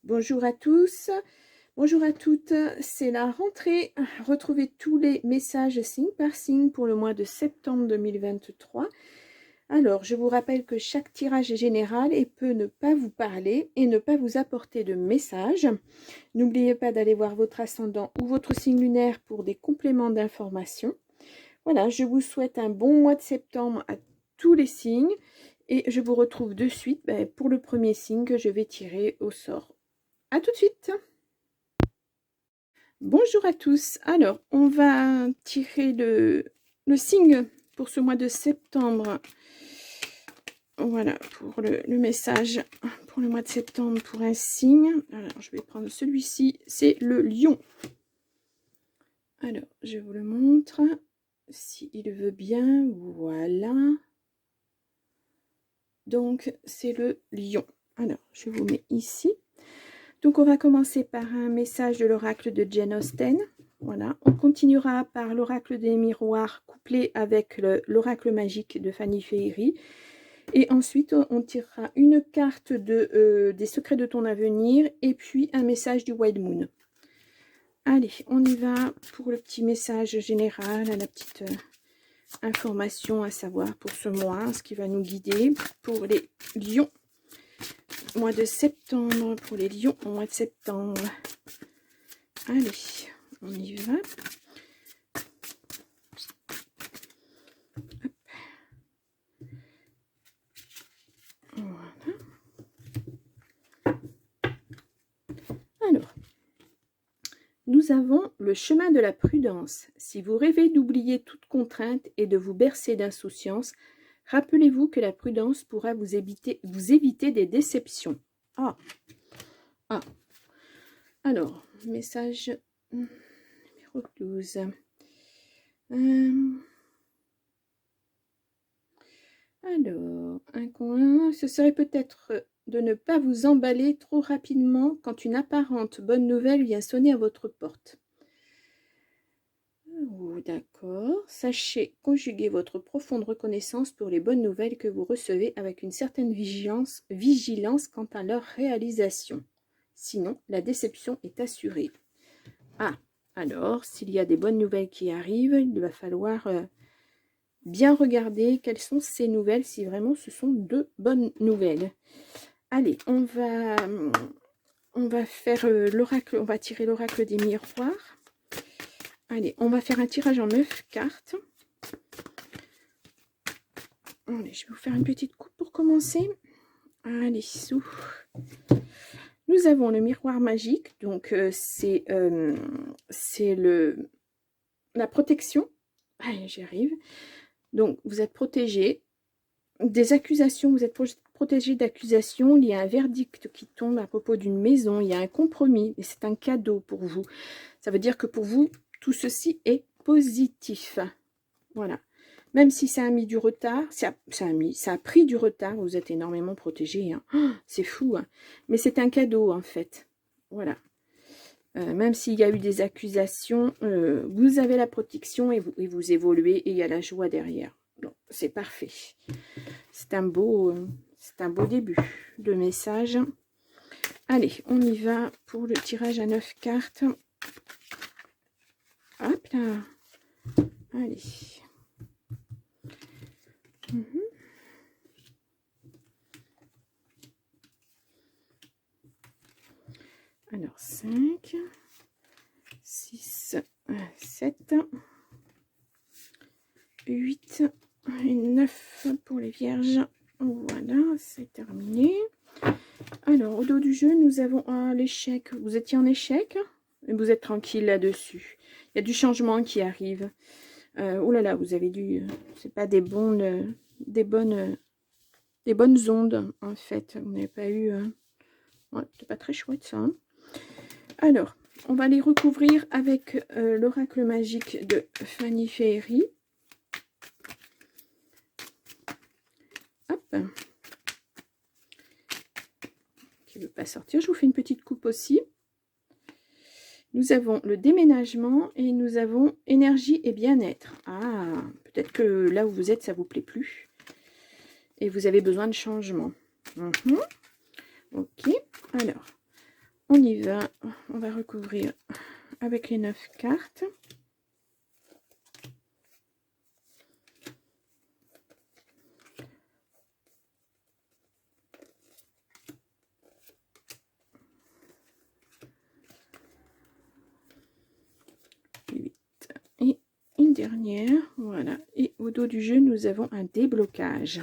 Bonjour à tous, bonjour à toutes, c'est la rentrée. Retrouvez tous les messages signe par signe pour le mois de septembre 2023. Alors, je vous rappelle que chaque tirage est général et peut ne pas vous parler et ne pas vous apporter de message. N'oubliez pas d'aller voir votre ascendant ou votre signe lunaire pour des compléments d'information. Voilà, je vous souhaite un bon mois de septembre à tous les signes et je vous retrouve de suite pour le premier signe que je vais tirer au sort. À tout de suite. Bonjour à tous. Alors, on va tirer le signe pour ce mois de septembre. Voilà, pour le message pour le mois de septembre pour un signe. Alors, je vais prendre celui-ci. C'est le lion. Alors, je vous le montre. S'il veut bien. Voilà. Donc, c'est le lion. Alors, je vous mets ici. Donc, on va commencer par un message de l'oracle de Jane Austen. Voilà. On continuera par l'oracle des miroirs couplé avec l'oracle magique de Fanny Féerie. Et ensuite, on tirera une carte des secrets de ton avenir et puis un message du Wild Moon. Allez, on y va pour le petit message général, la petite information à savoir pour ce mois, ce qui va nous guider pour les lions. Mois de septembre, pour les lions au mois de septembre. Allez, on y va. Hop. Voilà. Alors, nous avons le chemin de la prudence. Si vous rêvez d'oublier toute contrainte et de vous bercer d'insouciance, rappelez-vous que la prudence pourra vous éviter des déceptions. Ah. Alors, message numéro 12. Alors, un coin, ce serait peut-être de ne pas vous emballer trop rapidement quand une apparente bonne nouvelle vient sonner à votre porte. Oh, d'accord. Sachez conjuguer votre profonde reconnaissance pour les bonnes nouvelles que vous recevez avec une certaine vigilance quant à leur réalisation. Sinon, la déception est assurée. Ah, alors, s'il y a des bonnes nouvelles qui arrivent, il va falloir bien regarder quelles sont ces nouvelles, si vraiment ce sont de bonnes nouvelles. Allez, on va faire l'oracle, on va tirer l'oracle des miroirs. Allez, on va faire un tirage en 9 cartes. Allez, je vais vous faire une petite coupe pour commencer. Allez, sous. Nous avons le miroir magique, donc c'est la protection. Allez, j'y arrive. Donc, vous êtes protégé des accusations, vous êtes protégé d'accusations. Il y a un verdict qui tombe à propos d'une maison, il y a un compromis, et c'est un cadeau pour vous. Ça veut dire que pour vous, tout ceci est positif. Voilà. Même si ça a mis du retard, ça a pris du retard, vous êtes énormément protégé. Hein. Oh, c'est fou. Hein. Mais c'est un cadeau, en fait. Voilà. Même s'il y a eu des accusations, vous avez la protection et vous évoluez et il y a la joie derrière. C'est parfait. C'est un beau début de message. Allez, on y va pour le tirage à 9 cartes. Hop là. Allez. Alors, 5, 6, 7, 8 et 9 pour les vierges. Voilà, c'est terminé. Alors, au dos du jeu, nous avons l'échec. Vous étiez en échec et vous êtes tranquille là-dessus. Il y a du changement qui arrive. Oh là là, vous avez dû... c'est pas des bonnes ondes, en fait. Vous n'avez pas eu... Ouais, c'est pas très chouette, ça. Hein. Alors, on va les recouvrir avec l'oracle magique de Fanny Féerie. Hop. Qui ne veut pas sortir. Je vous fais une petite coupe aussi. Nous avons le déménagement et nous avons énergie et bien-être. Ah, peut-être que là où vous êtes, ça ne vous plaît plus. Et vous avez besoin de changement. Ok, alors, On y va. On va recouvrir avec les 9 cartes. Et une dernière, voilà. Et au dos du jeu, nous avons un déblocage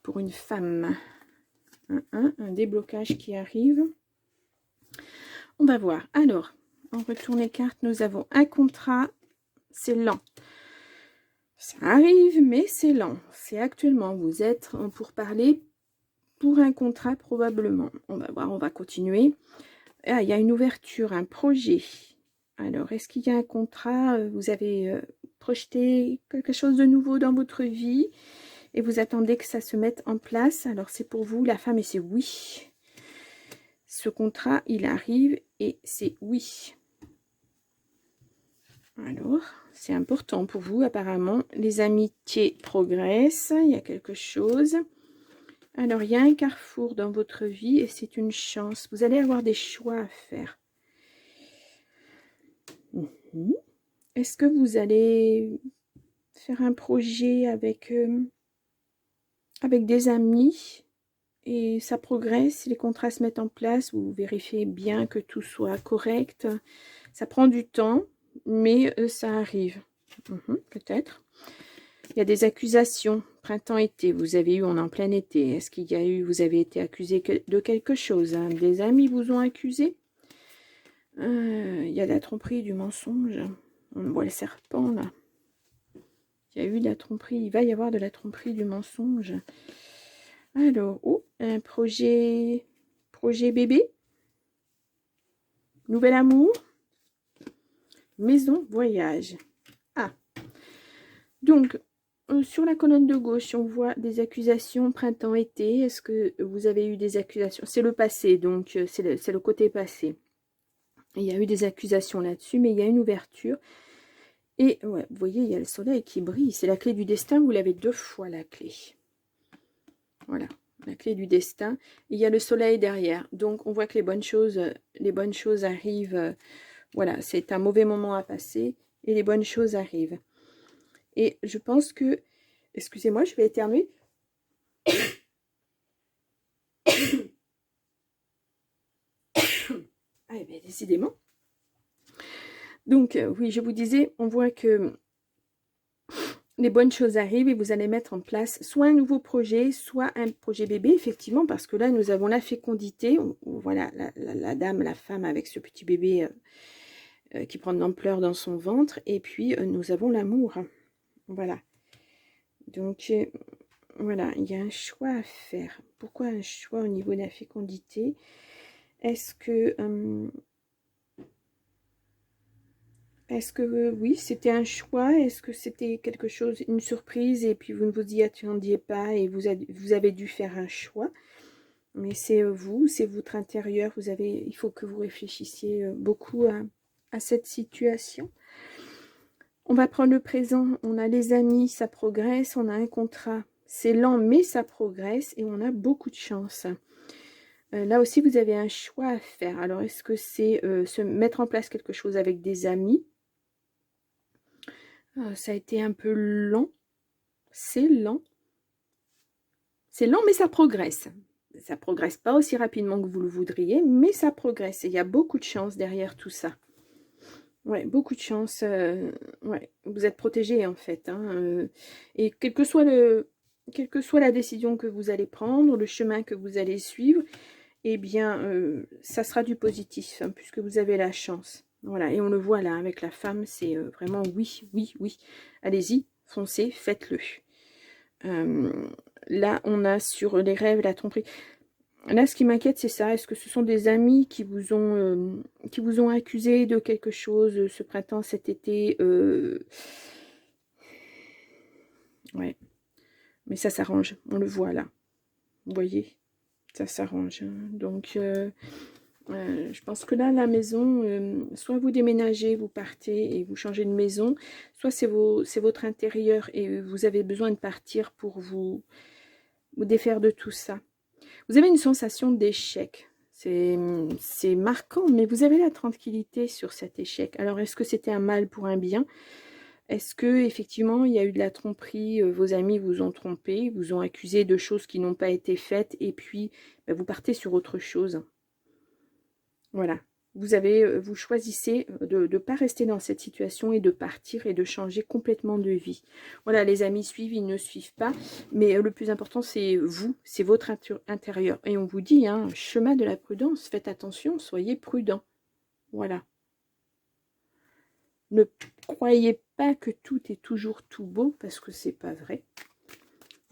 pour une femme. Un déblocage qui arrive. On va voir. Alors, on retourne les cartes. Nous avons un contrat. C'est lent. Ça arrive, mais c'est lent. C'est actuellement, vous êtes en pourparlers pour un contrat probablement. On va voir, on va continuer. Ah, il y a une ouverture, un projet. Alors, est-ce qu'il y a un contrat? Vous avez projeté quelque chose de nouveau dans votre vie et vous attendez que ça se mette en place. Alors, c'est pour vous, la femme, et c'est oui. Ce contrat, il arrive et c'est oui. Alors, c'est important pour vous, apparemment. Les amitiés progressent, il y a quelque chose. Alors, il y a un carrefour dans votre vie et c'est une chance. Vous allez avoir des choix à faire. Est-ce que vous allez faire un projet avec des amis et ça progresse, les contrats se mettent en place, vous vérifiez bien que tout soit correct. Ça prend du temps, mais ça arrive. Peut-être. Il y a des accusations, printemps-été, vous avez eu, on est en plein été. Est-ce qu'il y a eu, vous avez été accusé de quelque chose, hein? Des amis vous ont accusé. Il y a de la tromperie, du mensonge. On voit le serpent, là. Il y a eu de la tromperie, il va y avoir de la tromperie, du mensonge. Alors, oh, un projet bébé. Nouvel amour. Maison, voyage. Ah. Donc, sur la colonne de gauche, on voit des accusations printemps-été. Est-ce que vous avez eu des accusations? C'est le passé, donc c'est le côté passé. Il y a eu des accusations là-dessus, mais il y a une ouverture. Et ouais, vous voyez, il y a le soleil qui brille. C'est la clé du destin. Vous l'avez 2 fois, la clé. Voilà, la clé du destin. Il y a le soleil derrière. Donc, on voit que les bonnes choses arrivent. Voilà, c'est un mauvais moment à passer. Et les bonnes choses arrivent. Et je pense que... Excusez-moi, je vais éternuer. Ah, bien, décidément. Donc, oui, je vous disais, on voit que les bonnes choses arrivent et vous allez mettre en place soit un nouveau projet, soit un projet bébé, effectivement, parce que là, nous avons la fécondité. Voilà, la dame, la femme avec ce petit bébé qui prend de l'ampleur dans son ventre. Et puis, nous avons l'amour. Voilà. Donc, voilà, il y a un choix à faire. Pourquoi un choix au niveau de la fécondité? Est-ce que... oui, c'était un choix? Est-ce que c'était quelque chose, une surprise, et puis vous ne vous y attendiez pas et vous avez dû faire un choix? Mais c'est vous, c'est votre intérieur. Il faut que vous réfléchissiez beaucoup à cette situation. On va prendre le présent. On a les amis, ça progresse. On a un contrat. C'est lent, mais ça progresse et on a beaucoup de chance. Là aussi, vous avez un choix à faire. Alors, est-ce que c'est se mettre en place quelque chose avec des amis? Ça a été un peu lent. C'est lent. C'est lent, mais ça progresse. Ça progresse pas aussi rapidement que vous le voudriez, mais ça progresse. Et il y a beaucoup de chance derrière tout ça. Ouais, beaucoup de chance. Ouais, vous êtes protégé en fait. Hein, et quelle que soit la décision que vous allez prendre, le chemin que vous allez suivre, eh bien, ça sera du positif, hein, puisque vous avez la chance. Voilà, et on le voit là, avec la femme, c'est vraiment oui, oui, oui. Allez-y, foncez, faites-le. Là, on a sur les rêves, la tromperie. Là, ce qui m'inquiète, c'est ça. Est-ce que ce sont des amis qui vous ont accusé de quelque chose ce printemps, cet été? Ouais. Mais ça s'arrange. On le voit là. Vous voyez? Ça s'arrange. Donc, je pense que là, la maison, soit vous déménagez, vous partez et vous changez de maison, soit c'est votre intérieur et vous avez besoin de partir pour vous défaire de tout ça. Vous avez une sensation d'échec. C'est marquant, mais vous avez la tranquillité sur cet échec. Alors, est-ce que c'était un mal pour un bien? Est-ce que effectivement il y a eu de la tromperie, vos amis vous ont trompé, vous ont accusé de choses qui n'ont pas été faites, et puis bah, vous partez sur autre chose. Voilà. Vous choisissez de ne pas rester dans cette situation et de partir et de changer complètement de vie. Voilà, les amis suivent, ils ne suivent pas. Mais le plus important, c'est vous, c'est votre intérieur. Et on vous dit, hein, chemin de la prudence, faites attention, soyez prudent. Voilà. Ne croyez pas que tout est toujours tout beau, parce que c'est pas vrai.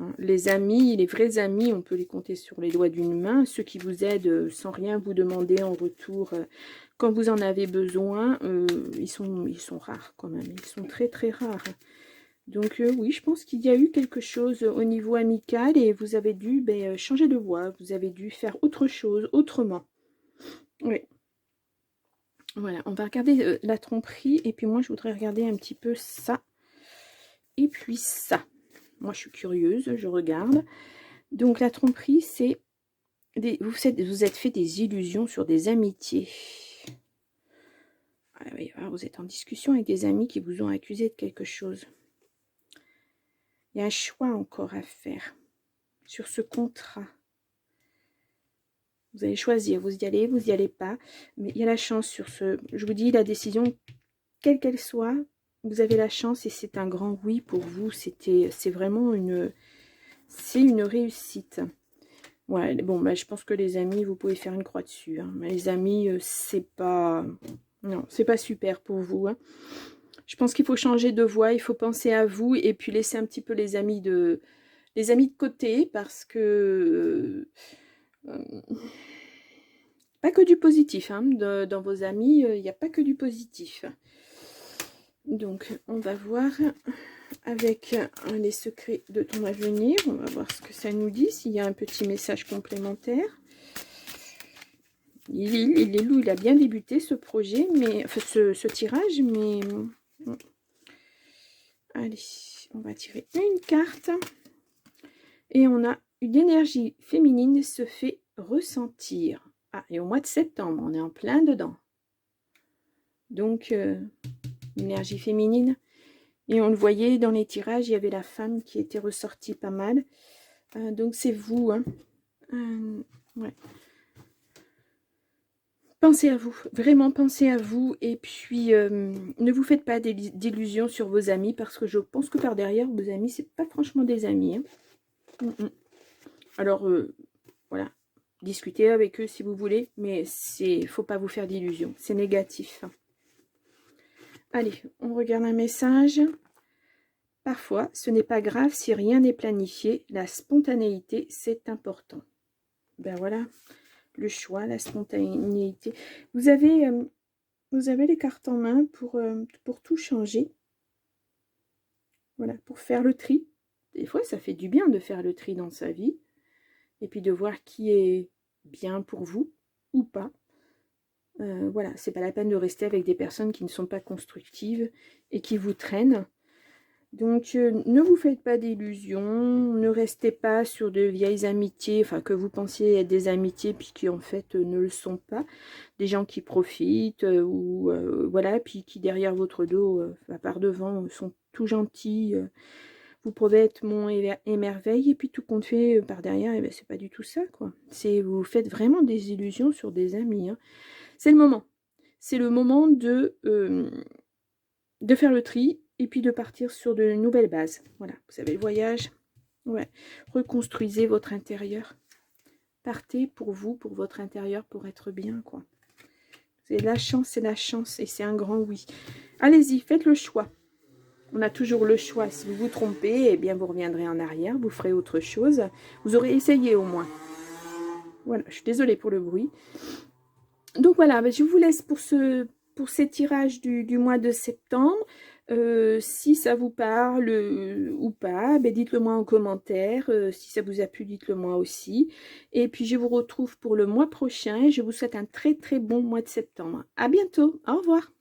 Hein, les amis, les vrais amis, on peut les compter sur les doigts d'une main. Ceux qui vous aident sans rien vous demander en retour, quand vous en avez besoin, ils sont rares quand même. Ils sont très très rares. Donc oui, je pense qu'il y a eu quelque chose au niveau amical et vous avez dû changer de voie. Vous avez dû faire autre chose, autrement. Oui. Voilà, on va regarder la tromperie. Et puis moi, je voudrais regarder un petit peu ça. Et puis ça. Moi, je suis curieuse, je regarde. Donc, la tromperie, c'est... Vous êtes fait des illusions sur des amitiés. Ah oui, vous êtes en discussion avec des amis qui vous ont accusé de quelque chose. Il y a un choix encore à faire sur ce contrat. Vous allez choisir, vous y allez pas. Mais il y a la chance sur ce... Je vous dis, la décision, quelle qu'elle soit, vous avez la chance et c'est un grand oui pour vous. C'est vraiment une... C'est une réussite. Ouais, bon, je pense que les amis, vous pouvez faire une croix dessus. Hein. Mais les amis, c'est pas... Non, c'est pas super pour vous. Hein. Je pense qu'il faut changer de voie, il faut penser à vous et puis laisser un petit peu les amis de côté parce que... pas que du positif. Hein. Dans vos amis, il n'y a pas que du positif. Donc, on va voir... avec les secrets de ton avenir. On va voir ce que ça nous dit, s'il y a un petit message complémentaire. Il est lourd, il a bien débuté ce projet, mais enfin, ce tirage, mais... Allez, on va tirer une carte. Et on a une énergie féminine se fait ressentir. Ah, et au mois de septembre, on est en plein dedans. Donc, énergie féminine. Et on le voyait dans les tirages, il y avait la femme qui était ressortie pas mal. Donc c'est vous. Hein. Ouais. Pensez à vous, vraiment pensez à vous. Et puis, ne vous faites pas d'illusions sur vos amis, parce que je pense que par derrière, vos amis, c'est pas franchement des amis. Hein. Alors, voilà, discutez avec eux si vous voulez, mais faut pas vous faire d'illusions, c'est négatif. Allez, on regarde un message. Parfois, ce n'est pas grave si rien n'est planifié. La spontanéité, c'est important. Ben voilà, le choix, la spontanéité. Vous avez les cartes en main pour tout changer. Voilà, pour faire le tri. Des fois, ça fait du bien de faire le tri dans sa vie. Et puis de voir qui est bien pour vous ou pas. Voilà, c'est pas la peine de rester avec des personnes qui ne sont pas constructives et qui vous traînent. Donc, ne vous faites pas d'illusions, ne restez pas sur de vieilles amitiés, enfin que vous pensiez être des amitiés, puis qui en fait ne le sont pas. Des gens qui profitent, ou voilà, puis qui derrière votre dos, par devant, sont tout gentils. Vous pouvez être mon émerveil, et puis tout compte fait par derrière, et ben, c'est pas du tout ça, quoi. Vous faites vraiment des illusions sur des amis. Hein. C'est le moment. C'est le moment de faire le tri, et puis de partir sur de nouvelles bases. Voilà, vous avez le voyage. Ouais. Reconstruisez votre intérieur. Partez pour vous, pour votre intérieur, pour être bien, quoi. C'est la chance, c'est la chance, et c'est un grand oui. Allez-y, faites le choix. On a toujours le choix. Si vous vous trompez, eh bien vous reviendrez en arrière, vous ferez autre chose. Vous aurez essayé au moins. Voilà, je suis désolée pour le bruit. Donc voilà, je vous laisse pour ces tirages du mois de septembre. Si ça vous parle ou pas, dites-le moi en commentaire. Si ça vous a plu, dites-le moi aussi. Et puis je vous retrouve pour le mois prochain. Je vous souhaite un très très bon mois de septembre. À bientôt. Au revoir.